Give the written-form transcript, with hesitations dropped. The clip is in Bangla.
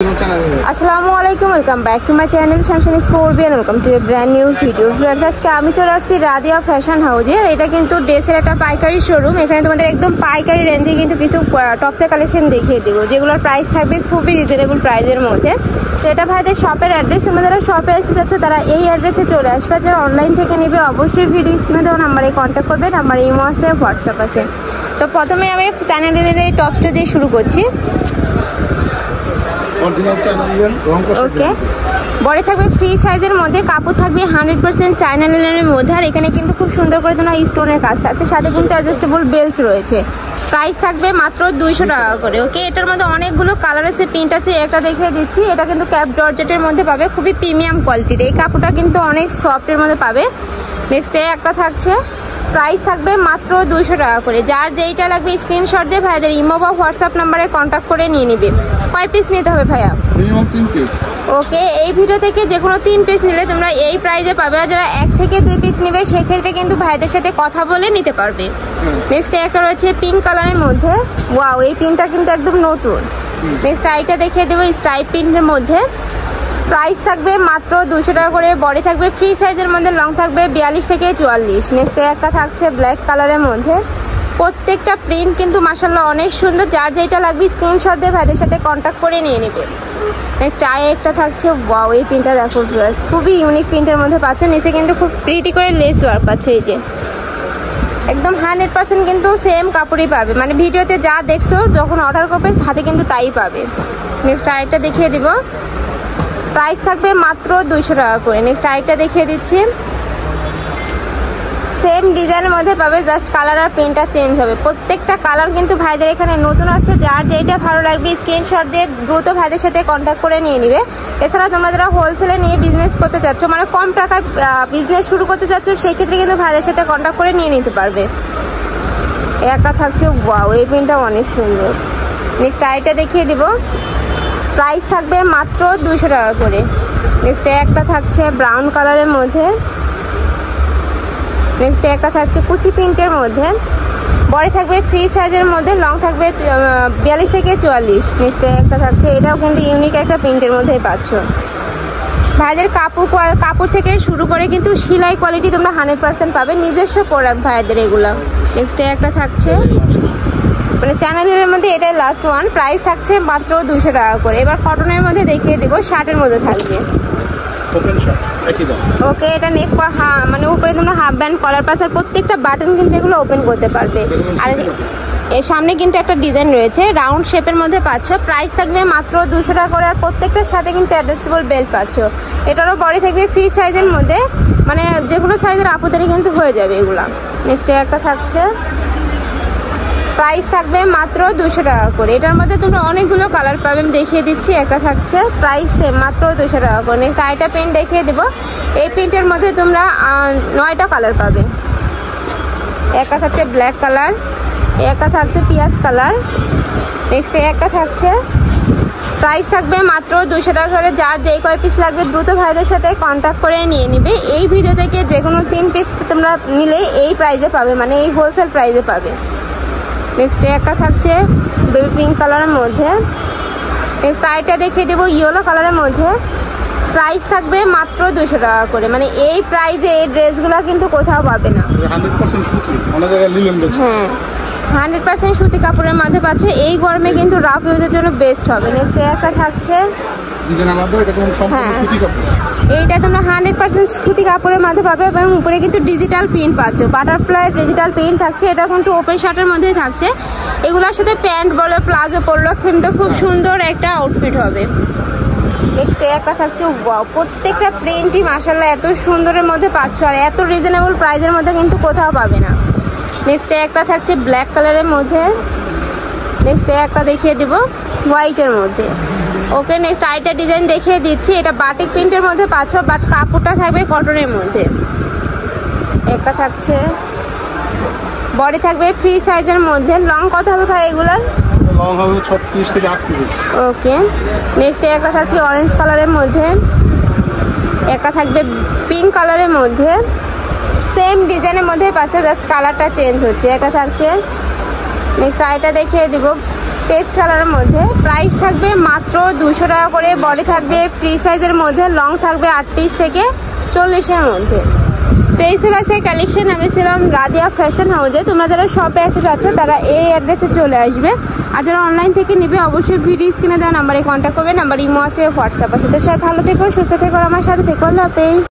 আসসালামু আলাইকুম, welcome back to my channel Shanshan Scorpion. Welcome to a brand new video. আজকে আমি চলে আসছি রাদিয়া ফ্যাশন হাউজে। এটা কিন্তু ড্রেসের একটা পাইকারি শোরুম। এখানে তোমাদের একদম পাইকারি রেঞ্জে কিন্তু কিছু টপসের কালেকশন দেখিয়ে দেবো, যেগুলোর প্রাইস থাকবে খুবই রিজনেবল প্রাইসের মধ্যে। তো এটা ভাইদের শপের অ্যাড্রেস। তোমরা যারা শপে আসতে চাচ্ছ তারা এই অ্যাড্রেসে চলে আসবে। যারা অনলাইন থেকে নেবে অবশ্যই ভিডিও স্ক্রিনে দেওয়া নাম্বারে কন্ট্যাক্ট করবে। নাম্বার ইমো আছে, হোয়াটসঅ্যাপ আছে। তো প্রথমে আমি চ্যানেলের এই টপসটা দিয়ে শুরু করছি। ওকে, বডি থাকবে ফ্রি সাইজের মধ্যে, কাপড় থাকবে 100% চায়না লিনেনের মধ্যে। আর এখানে কিন্তু খুব সুন্দর করে তোমার স্টোনের কাজ থাকছে, সাথে কিন্তু অ্যাডজাস্টেবল বেল্ট রয়েছে। প্রাইস থাকবে মাত্র 200 টাকা করে। ওকে, এটার মধ্যে অনেকগুলো কালার আছে, প্রিন্ট আছে। একটা দেখিয়ে দিচ্ছি, এটা কিন্তু ক্যাপ জর্জেটের মধ্যে পাবে, খুবই প্রিমিয়াম কোয়ালিটির। এই কাপড়টা কিন্তু অনেক সফটের মধ্যে পাবে। নেক্সট একটা থাকছে, প্রাইস থাকবে মাত্র 200 টাকা করে। যার যেইটা লাগবে স্ক্রিনশট দিয়ে ভাইদের ইমো বা হোয়াটসঅ্যাপ নাম্বারে কন্ট্যাক্ট করে নিয়ে নিবে। কয় পিস নিতে হবে ভাইয়া? Minimum 3 piece. ওকে, এই ভিডিও থেকে যে কোনো 3 পিস নিলে তোমরা এই প্রাইসে পাবে। আর যারা 1 থেকে 2 পিস নেবে সেক্ষেত্রে কিন্তু ভাইদের সাথে কথা বলে নিতে পারবে। নেক্সট একটা রয়েছে পিঙ্ক কালারের মধ্যে। ওয়াও, এই পিনটা কিন্তু একদম নতুন। নেক্সট আইটা দেখিয়ে দেবো স্ট্রাইপ প্রিন্টের মধ্যে। প্রাইস থাকবে মাত্র 200 টাকা করে। বডি থাকবে ফ্রি সাইজের মধ্যে, লং থাকবে 42 থেকে 44। নেক্সট একটা থাকছে ব্ল্যাক কালারের মধ্যে। প্রত্যেকটা প্রিন্ট কিন্তু মাশাআল্লাহ অনেক সুন্দর। যার যেটা লাগবে স্ক্রিনশট দিয়ে ভাইদের সাথে কন্ট্যাক্ট করে নিয়ে নেবে। নেক্সট একটা থাকছে, ওয়াও, এই প্রিন্টটা দেখো ভিউয়ার্স, খুবই ইউনিক প্রিন্টের মধ্যে পাচ্ছ। নিচে কিন্তু খুব প্রিটি করে লেস ওয়ার্ক পাচ্ছ। এই যে একদম 100% কিন্তু সেম কাপড়ই পাবে, মানে ভিডিওতে যা দেখছো যখন অর্ডার করবে হাতে কিন্তু তাই পাবে। নেক্সট আরেকটা দেখিয়ে দিব, প্রাইস থাকবে মাত্র 200 টাকা করে। নেক্সট আরেকটা দেখিয়ে দিচ্ছি, সেম ডিজাইনের মধ্যে পাবে, জাস্ট কালার আর প্রিন্টটা চেঞ্জ হবে। প্রত্যেকটা কালার কিন্তু ভাইদের এখানে নতুন আসছে। যার যেটা ভালো লাগবে স্ক্রিনশট দিয়ে দ্রুত ভাইদের সাথে কন্ট্যাক্ট করে নিয়ে নিবে। এছাড়া তোমরা যারা হোলসেলে নিয়ে বিজনেস করতে চাচ্ছ, মানে কম টাকায় বিজনেস শুরু করতে চাচ্ছ, সেই ক্ষেত্রে কিন্তু ভাইদের সাথে কন্ট্যাক্ট করে নিয়ে নিতে পারবে। একটা থাকছে, ওয়াও, এই প্রিন্টটা অনেক সুন্দর। নেক্সট আইটা দেখিয়ে দিব, প্রাইস থাকবে মাত্র 200 টাকা করে। নেক্সট একটা থাকছে ব্রাউন কালারের মধ্যে। নেক্সট একটা থাকছে কুচি প্রিন্টের মধ্যে। বডি থাকবে ফ্রি সাইজের মধ্যে, লং থাকবে 42 থেকে 44। নেক্সট একটা থাকছে, এটাও কিন্তু ইউনিক একটা প্রিন্টের মধ্যে পাচ্ছ। ভাইদের কাপড় থেকে শুরু করে কিন্তু সেলাই কোয়ালিটি তোমরা 100% পাবে, নিজস্ব প্রোডাক্ট ভাইদের এগুলো। নেক্সট একটা থাকছে, মানে চ্যানেলের মধ্যে এটাই লাস্ট ওয়ান। প্রাইস থাকছে মাত্র 200 টাকা করে। এবার কটনের মধ্যে দেখিয়ে দেবো, শার্টের মধ্যে থাকবে। ওকে, এটা নেক মানে উপরে তোমরা হাফ ব্যান্ড কলার পাস, আর প্রত্যেকটা বাটন কিন্তু এগুলো ওপেন করতে পারবে। আর এর সামনে কিন্তু একটা ডিজাইন রয়েছে, রাউন্ড শেপের মধ্যে পাচ্ছ। প্রাইস থাকবে মাত্র 200 টাকা করে। আর প্রত্যেকটার সাথে কিন্তু অ্যাডজাস্টেবল বেল্ট পাচ্ছ। এটারও বডি থাকবে ফ্রি সাইজের মধ্যে, মানে যে কোনো সাইজের আপুদেরই কিন্তু হয়ে যাবে এগুলা। নেক্সট একটা থাকছে, প্রাইস থাকবে মাত্র 200 টাকা করে। এটার মধ্যে তোমরা অনেকগুলো কালার পাবে, আমি দেখিয়ে দিচ্ছি। একটা থাকছে, প্রাইস মাত্র 200 টাকা করে। নেক্সট আইটা প্রিন্ট দেখিয়ে দেবো। এই প্রিন্টের মধ্যে তোমরা 9টা কালার পাবে। একটা থাকছে ব্ল্যাক কালার, একটা থাকছে পিয়াজ কালার। নেক্সট একটা থাকছে, প্রাইস থাকবে মাত্র 200 টাকা করে। যার যেই কয় পিস লাগবে দ্রুত ভাইদের সাথে কন্ট্যাক্ট করে নিয়ে নিবে। এই ভিডিও থেকে যে কোনো 3 পিস তোমরা নিলে এই প্রাইসে পাবে, মানে এই হোলসেল প্রাইসে পাবে। নেক্সট একটা থাকছে বেবি পিঙ্ক কালারের মধ্যে। নেক্সট আইটা দেখিয়ে দেবো ইয়েলো কালারের মধ্যে। প্রাইস থাকবে মাত্র 200 টাকা করে। মানে এই প্রাইসে এই ড্রেসগুলো কিন্তু কোথাও পাবে না। 100% সুতি, অনেক জায়গায় লিনেন বেশি। হ্যাঁ, 100% সুতি কাপড়ের মধ্যে পাচ্ছ। এই গরমে কিন্তু রাফ ইউজের জন্য বেস্ট হবে। নেক্সট একটা থাকছে, এইটা তোমরা 100% সুতি কাপড়ের মধ্যে পাবে এবং উপরে কিন্তু ডিজিটাল প্রিন্ট পাচ্ছ। বাটারফ্লাই ডিজিটাল প্রিন্ট থাকছে। এটা কিন্তু ওপেন শার্টের মধ্যেই থাকছে। এগুলোর সাথে প্যান্ট বলো, প্লাজো পরলো কিন্তু খুব সুন্দর একটা আউটফিট হবে। নেক্সট একটা থাকছে, ওয়াও, প্রত্যেকটা প্রিন্টই মাশাআল্লাহ এত সুন্দরের মধ্যে পাচ্ছ। আর এত রিজনেবল প্রাইসের মধ্যে কিন্তু কোথাও পাবে না। নেক্সট একটা থাকছে ব্ল্যাক কালারের মধ্যে। নেক্সট একটা দেখিয়ে দিব হোয়াইটের মধ্যে। ওকে, নেক্সট আইটা ডিজাইন দেখিয়ে দিচ্ছি। এটা বাটিক প্রিন্টের মধ্যে পাচ্ছ, বাট কাপড়টা থাকবে কটনের মধ্যে। একটা থাকছে, বডি থাকবে ফ্রি সাইজের মধ্যে। লং কত হবে ভাই এগুলার? লং হবে 36 থেকে 38। ওকে, নেক্সট একটা থাকছে অরেঞ্জ কালারের মধ্যে। একটা থাকবে পিঙ্ক কালারের মধ্যে। সেম ডিজাইনের মধ্যে পাচ্ছ, জাস্ট কালারটা চেঞ্জ হচ্ছে। একটা থাকছে, নেক্সট আইটা দেখিয়ে দিব পেস্ট কালারের মধ্যে। প্রাইস থাকবে মাত্র 200 টাকা করে। বডি থাকবে ফ্রি সাইজের মধ্যে, লং থাকবে 38 থেকে 40-এর মধ্যে। তো এই ছিল আছে কালেকশন। আমি ছিলাম রাদিয়া ফ্যাশন হাউসে। তোমরা যারা শপে আসতে চাচ্ছ তারা এই অ্যাড্রেসে চলে আসবে, আর যারা অনলাইন থেকে নেবে অবশ্যই ভিডিও স্ক্রিনে দেওয়া নাম্বারে কন্ট্যাক্ট করবে। নাম্বার ইমো আছে, হোয়াটসঅ্যাপ আছে। তো সবাই ভালো থেকো, সুস্থ থেকো, আমার সাথে থেকো। আল্লাহ হাফেজ।